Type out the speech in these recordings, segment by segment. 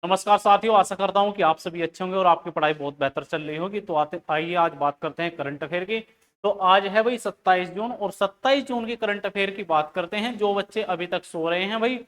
नमस्कार साथियों, आशा करता हूं कि आप सभी अच्छे होंगे और आपकी पढ़ाई बहुत बेहतर चल रही होगी। तो आते आइए आज बात करते हैं करंट अफेयर की। तो आज है भाई 27 जून और 27 जून की करंट अफेयर की बात करते हैं। जो बच्चे अभी तक सो रहे हैं भाई,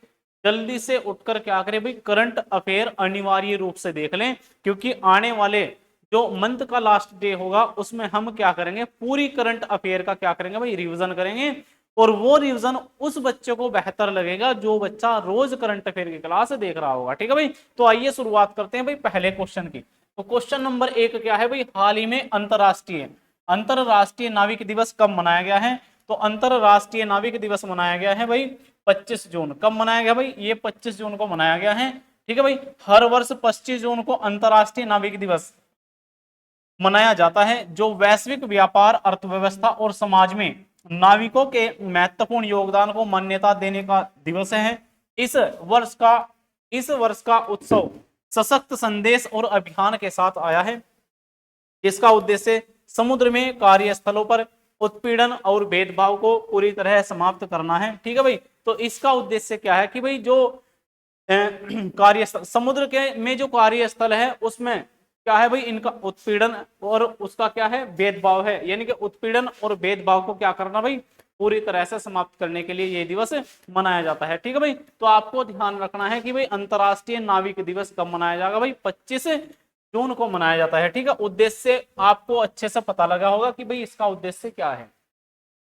जल्दी से उठकर क्या करें भाई, करंट अफेयर अनिवार्य रूप से देख लें, क्योंकि आने वाले जो मंथ का लास्ट डे होगा उसमें हम क्या करेंगे, पूरी करंट अफेयर का क्या करेंगे भाई, रिवीजन करेंगे। और वो रिवीजन उस बच्चे को बेहतर लगेगा जो बच्चा रोज करंट अफेयर की क्लास देख रहा होगा। ठीक है भाई, तो आइए शुरुआत करते हैं भाई पहले क्वेश्चन की। तो क्वेश्चन नंबर 1 क्या है भाई, हाल ही में अंतरराष्ट्रीय अंतरराष्ट्रीय नाविक दिवस कब मनाया गया है? तो अंतरराष्ट्रीय नाविक दिवस मनाया गया है भाई 25 जून। कब मनाया गया भाई? ये 25 जून को मनाया गया है। ठीक है भाई, हर वर्ष 25 जून को अंतरराष्ट्रीय नाविक दिवस मनाया जाता है, जो वैश्विक व्यापार, अर्थव्यवस्था और समाज में नाविकों के महत्वपूर्ण योगदान को मान्यता देने का दिवस है। इस वर्ष का इस वर्ष का उत्सव सशक्त संदेश और अभियान के साथ आया है, जिसका उद्देश्य समुद्र में कार्यस्थलों पर उत्पीड़न और भेदभाव को पूरी तरह समाप्त करना है। ठीक है भाई, तो इसका उद्देश्य क्या है कि भाई जो कार्यस्थल समुद्र के में जो कार्यस्थल है उसमें क्या है भाई, इनका उत्पीड़न और उसका क्या है, भेदभाव है। यानी कि उत्पीड़न और भेदभाव को क्या करना भाई, पूरी तरह से समाप्त करने के लिए ये दिवस मनाया जाता है। ठीक है भाई, तो आपको ध्यान रखना है कि भाई अंतरराष्ट्रीय नाविक दिवस कब मनाया जाएगा भाई, 25 जून को मनाया जाता है। ठीक है, उद्देश्य आपको अच्छे से पता लगा होगा कि भाई इसका उद्देश्य क्या है।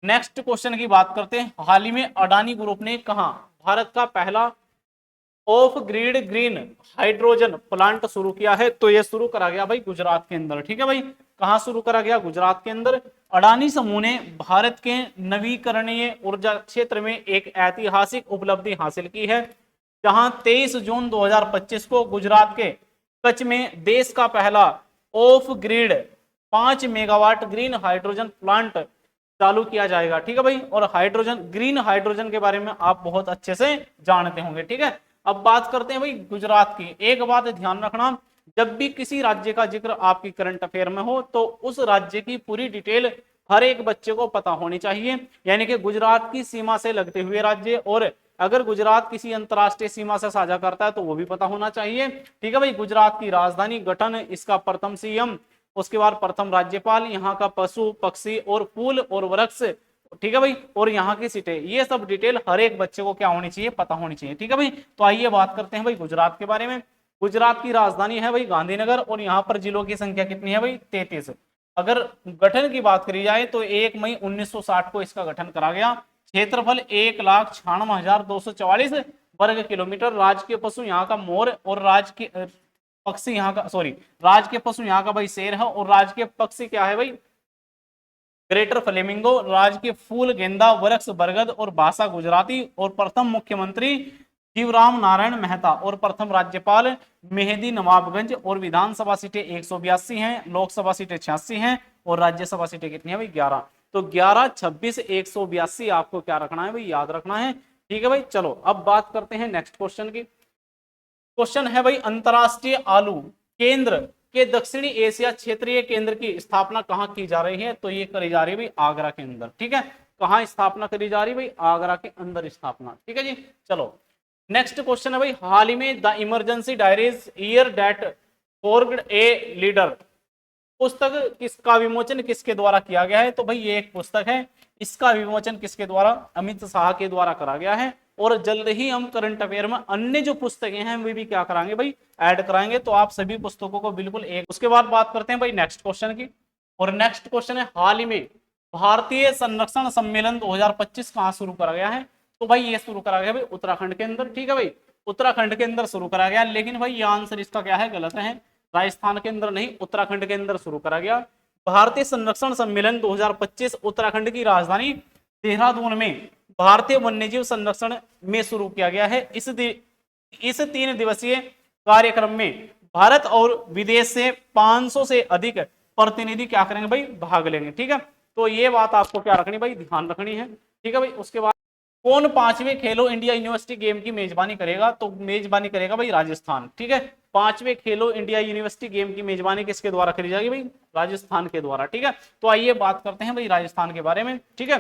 नेक्स्ट क्वेश्चन की बात करते हैं। हाल ही में अडानी ग्रुप ने कहा भारत का पहला of grid green hydrogen plant शुरू किया है? तो यह शुरू करा गया भाई गुजरात के अंदर। ठीक है भाई, कहां शुरू करा गया? गुजरात के अंदर। अडानी समूह ने भारत के नवीकरणीय ऊर्जा क्षेत्र में एक ऐतिहासिक उपलब्धि हासिल की है, जहां 23 जून 2025 को गुजरात के कच्छ में देश का पहला of grid 5 megawatt green hydrogen plant चालू किया जाएगा। ठीक है भाई, और हाइड्रोजन, ग्रीन हाइड्रोजन के बारे में आप बहुत अच्छे से जानते होंगे। ठीक है, अब बात करते हैं भाई गुजरात की। एक बात ध्यान रखना, जब भी किसी राज्य का जिक्र आपकी करंट अफेयर में हो तो उस राज्य की पूरी डिटेल हर एक बच्चे को पता होनी चाहिए। यानी कि गुजरात की सीमा से लगते हुए राज्य, और अगर गुजरात किसी अंतरराष्ट्रीय सीमा से साझा करता है तो वो भी पता होना चाहिए। ठीक है भाई, गुजरात की राजधानी, गठन, इसका प्रथम सीएम, उसके बाद प्रथम राज्यपाल, यहाँ का पशु पक्षी और फूल और वृक्ष, ठीक है भाई, और यहाँ की सीटें, ये सब डिटेल हर एक बच्चे को क्या होनी चाहिए, पता होनी चाहिए। ठीक है भाई, तो आइए बात करते हैं भाई गुजरात के बारे में। गुजरात की राजधानी है भाई गांधीनगर, और यहाँ पर जिलों की संख्या कितनी है भाई, 33। अगर गठन की बात करी जाए तो 1 मई 1960 को इसका गठन करा गया। क्षेत्रफल 1,96,244 वर्ग किलोमीटर। राजकीय पशु यहाँ का मोर, और राजकीय पक्षी यहाँ का, सॉरी, राजकीय पशु यहाँ का भाई शेर है, और राजकीय पक्षी क्या है भाई, ग्रेटर फ्लेमिंगो। राजकीय फूल गेंदा, वृक्ष बरगद और भाषा गुजराती। और प्रथम मुख्यमंत्री शिवराम नारायण मेहता, और प्रथम राज्यपाल मेहदी नवाबगंज। और विधानसभा सीटें 182 हैं, लोकसभा सीटें 86 हैं, और राज्यसभा सीटें कितनी है भाई, 11। तो 11, 26, 182 आपको क्या रखना है भाई, याद रखना है। ठीक है भाई, चलो अब बात करते हैं नेक्स्ट क्वेश्चन की। क्वेश्चन है भाई, अंतरराष्ट्रीय आलू केंद्र के दक्षिणी एशिया क्षेत्रीय केंद्र की स्थापना कहां की जा रही है? तो ये करी जा रही है भाई आगरा के अंदर। ठीक है, कहां स्थापना करी जा रही है भाई, आगरा के अंदर स्थापना। ठीक है जी, चलो नेक्स्ट क्वेश्चन है भाई, हाल ही में the emergency diaries year that forged a leader पुस्तक किसका विमोचन किसके द्वारा किया गया है? तो भाई ये एक पुस्तक है, इसका विमोचन किसके द्वारा, अमित शाह के द्वारा करा गया है। और जल्द ही हम करंट अफेयर में अन्य जो पुस्तकें हैं वे भी क्या कराएंगे भाई, ऐड कराएंगे। तो आप सभी पुस्तकों को बिल्कुल एक, उसके बाद बात करते हैं भाई नेक्स्ट क्वेश्चन की। और नेक्स्ट क्वेश्चन है, हाल ही में भारतीय संरक्षण सम्मेलन 2025 कहां शुरू करा गया है? तो भाई ये शुरू करा गया भाई उत्तराखंड के अंदर। ठीक है भाई, उत्तराखंड के अंदर शुरू करा गया, लेकिन भाई ये आंसर इसका क्या है, गलत है। राजस्थान के अंदर नहीं, उत्तराखंड के अंदर शुरू करा गया। भारतीय संरक्षण सम्मेलन 2025 उत्तराखंड की राजधानी देहरादून में भारतीय वन्यजीव संरक्षण में शुरू किया गया है। इस 3 दिवसीय कार्यक्रम में भारत और विदेश से 500 से अधिक प्रतिनिधि क्या करेंगे भाई, भाग लेंगे। ठीक है, तो ये बात आपको क्या रखनी भाई, ध्यान रखनी है। ठीक है भाई, उसके बाद कौन 5वें खेलो इंडिया यूनिवर्सिटी गेम की मेजबानी करेगा? तो मेजबानी करेगा भाई राजस्थान। ठीक है, 5वें खेलो इंडिया यूनिवर्सिटी गेम की मेजबानी किसके द्वारा करी जाएगी भाई, राजस्थान के द्वारा। ठीक है, तो आइए बात करते हैं भाई राजस्थान के बारे में। ठीक है,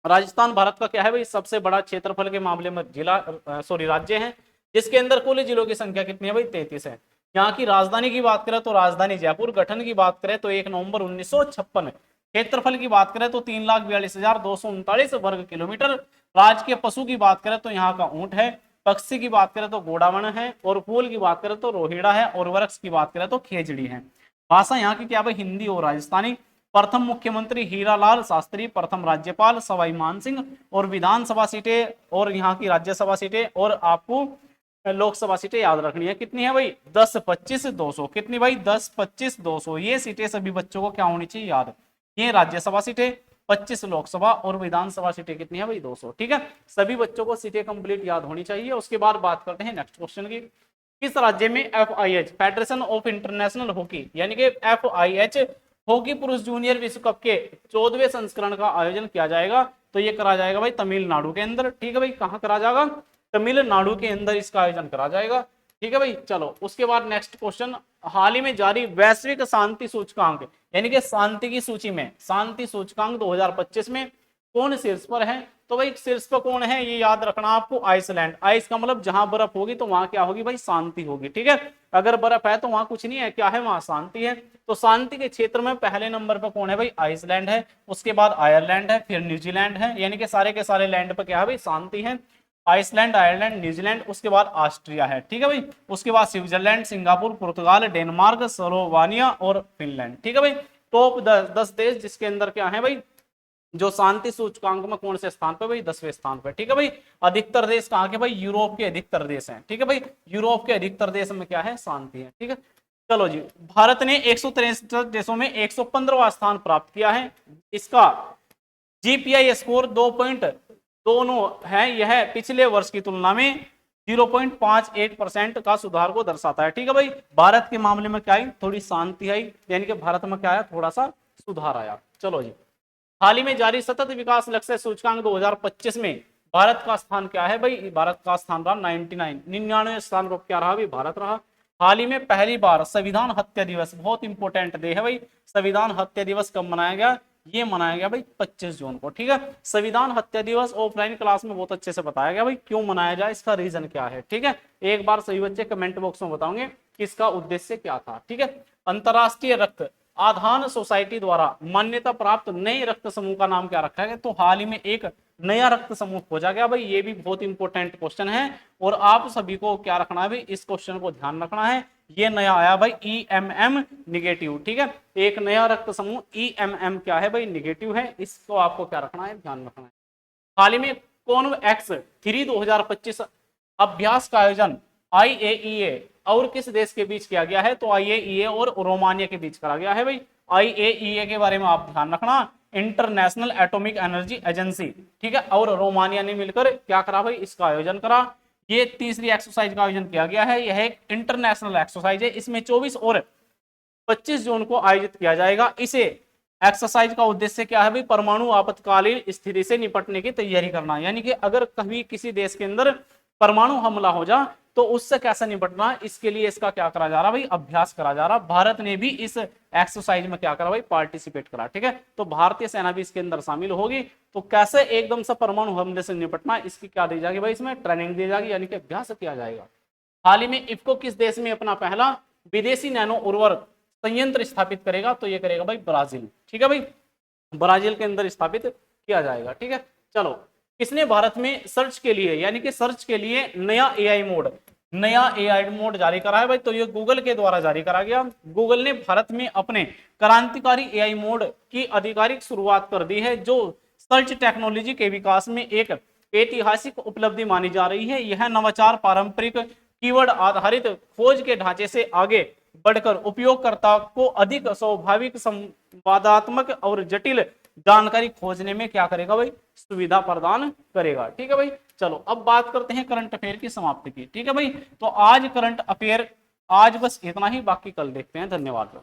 राजस्थान भारत का क्या है भाई, सबसे बड़ा क्षेत्रफल के मामले में जिला, सॉरी, राज्य है। जिसके अंदर कुल जिलों की संख्या कितनी है भाई 33 है। यहाँ की राजधानी की बात करें तो राजधानी जयपुर, गठन की बात करें तो 1 नवंबर 1956, क्षेत्रफल की बात करें तो 3,42,239 वर्ग किलोमीटर। राज्य के पशु की बात करें तो यहाँ का ऊंट है, पक्षी की बात करें तो गोडावण है, और फूल की बात करें तो रोहिड़ा है, और वृक्ष की बात करें तो खेजड़ी है। भाषा यहाँ की क्या भाई हिंदी और राजस्थानी। प्रथम मुख्यमंत्री हीरालाल शास्त्री, प्रथम राज्यपाल सवाई मान सिंह, और विधानसभा सीटें और यहाँ की राज्यसभा सीटें और आपको लोकसभा सीटें याद रखनी है, कितनी है भाई 10, 25, 200। कितनी भाई 10, 25, 200। ये सीटें सभी बच्चों को क्या होनी चाहिए याद। ये राज्यसभा सीटें, 25 लोकसभा, और विधानसभा सीटें कितनी है भाई 200। ठीक है, सभी बच्चों को सीटें कंप्लीट याद होनी चाहिए। उसके बाद बात करते हैं नेक्स्ट क्वेश्चन की। किस राज्य में FIH federation of international hockey यानी कि FIH हॉकी पुरुष जूनियर विश्व कप के 14वें संस्करण का आयोजन किया जाएगा? तो ये करा जाएगा भाई तमिलनाडु के अंदर। ठीक है भाई, कहाँ करा जाएगा? तमिलनाडु के अंदर इसका आयोजन करा जाएगा। ठीक है भाई, चलो उसके बाद नेक्स्ट क्वेश्चन। हाल ही में जारी वैश्विक शांति सूचकांक यानी कि शांति की सूची में शांति सूचकांक 2025 में कौन शीर्ष पर है? तो भाई शीर्ष पर कौन है ये याद रखना आपको, आइसलैंड। आइस का मतलब जहां बर्फ होगी तो वहां क्या होगी भाई शांति होगी। ठीक है, अगर बर्फ है तो वहां कुछ नहीं है, क्या है वहां शांति है। तो शांति के क्षेत्र में पहले नंबर पर कौन है भाई? आइसलैंड है, उसके बाद आयरलैंड है, फिर न्यूजीलैंड है, यानी कि सारे के सारे लैंड पर क्या है भाई शांति है। आइसलैंड, आयरलैंड, न्यूजीलैंड, उसके बाद ऑस्ट्रिया है। ठीक है भाई, उसके बाद स्विट्जरलैंड, सिंगापुर, पुर्तगाल, डेनमार्क, स्लोवानिया और फिनलैंड। ठीक है भाई, टॉप 10 देश जिसके अंदर क्या है भाई जो शांति सूचकांक में कौन से स्थान पे भाई 10वें स्थान पे। ठीक है भाई, अधिकतर देश कहाँ के भाई? यूरोप के अधिकतर देश हैं। ठीक है भाई, यूरोप के अधिकतर देश में क्या है? शांति है। ठीक है, चलो जी, भारत ने 163 देशों में 115वां स्थान प्राप्त किया है। इसका GPI स्कोर 2.2 है। यह पिछले वर्ष की तुलना में 0.58% का सुधार को दर्शाता है। ठीक है भाई, भारत के मामले में क्या आई? थोड़ी शांति आई, यानी कि भारत में क्या आया? थोड़ा सा सुधार आया। चलो जी, हाल ही में जारी सतत विकास लक्ष्य सूचकांक 2025 में भारत का स्थान क्या है भाई? भारत का स्थान रहा 99 स्थान पर क्या रहा भाई? भारत रहा। हाल ही में पहली बार संविधान हत्या दिवस, बहुत इंपॉर्टेंट डे है भाई, संविधान हत्या दिवस कब मनाया गया? ये मनाया गया भाई 25 जून को। ठीक है, संविधान हत्या दिवस ऑफलाइन क्लास में बहुत अच्छे से बताया गया भाई, क्यों मनाया जाए, इसका रीजन क्या है। ठीक है, एक बार सभी बच्चे कमेंट बॉक्स में बताओगे कि इसका उद्देश्य क्या था। ठीक है, अंतरराष्ट्रीय रक्त आधान सोसाइटी द्वारा मान्यता प्राप्त नए रक्त समूह का नाम क्या रखा गया? तो हाल ही में एक नया रक्त समूह खोजा गया भाई, ये भी बहुत इंपॉर्टेंट क्वेश्चन है और आप सभी को क्या रखना है भाई? इस क्वेश्चन को ध्यान रखना है। ये नया आया भाई EMM निगेटिव। ठीक है, एक नया रक्त समूह EMM क्या है भाई? निगेटिव है। इसको आपको क्या रखना है? ध्यान रखना है। हाल ही में कॉन्वेक्स 3 2025 अभ्यास का आयोजन IAEA और किस देश के बीच किया गया है? तो IAEA और रोमानिया के बीच करा गया है भाई। IAEA के बारे में आप ध्यान रखना, इंटरनेशनल एटॉमिक एनर्जी एजेंसी। ठीक है, और रोमानिया ने मिलकर क्या करा भाई? इसका आयोजन करा। ये तीसरी एक्सरसाइज का आयोजन किया गया है। यह एक इंटरनेशनल एक्सरसाइज है, इसमें 24 और 25 जून को आयोजित किया जाएगा। इसे एक्सरसाइज का उद्देश्य क्या है भाई? परमाणु आपातकालीन स्थिति से निपटने की तैयारी करना, यानी कि अगर कभी किसी देश के अंदर परमाणु हमला हो जा तो उससे कैसे निपटना, इसके लिए इसका क्या करा जा रहा भाई? अभ्यास करा जा रहा। भारत ने भी इस एक्सरसाइज में क्या करा भाई? पार्टिसिपेट करा। ठीक है, तो भारतीय सेना भी इसके अंदर शामिल होगी। तो कैसे एकदम से परमाणु हमले से निपटना, इसकी क्या दी जाएगी भाई? इसमें ट्रेनिंग दी जाएगी, यानी कि अभ्यास किया जाएगा। हाल ही में इफ्को किस देश में अपना पहला विदेशी नैनो उर्वरक संयंत्र स्थापित करेगा? तो ये करेगा भाई ब्राजील। ठीक है भाई, ब्राजील के अंदर स्थापित किया जाएगा। ठीक है, चलो, किसने भारत में सर्च के लिए यानी कि सर्च के लिए नया AI मोड जारी करा है भाई? तो ये गूगल के द्वारा जारी करा गया। गूगल ने भारत में अपने क्रांतिकारी AI मोड की आधिकारिक शुरुआत कर दी है, जो सर्च टेक्नोलॉजी के विकास में एक ऐतिहासिक उपलब्धि मानी जा रही है। यह नवाचार पारंपरिक कीवर्ड आधारित खोज के ढांचे से आगे बढ़कर उपयोगकर्ता को अधिक स्वाभाविक, संवादात्मक और जटिल जानकारी खोजने में क्या करेगा भाई? सुविधा प्रदान करेगा। ठीक है भाई, चलो अब बात करते हैं करंट अफेयर की समाप्ति की। ठीक है भाई, तो आज करंट अफेयर आज बस इतना ही, बाकी कल देखते हैं। धन्यवाद।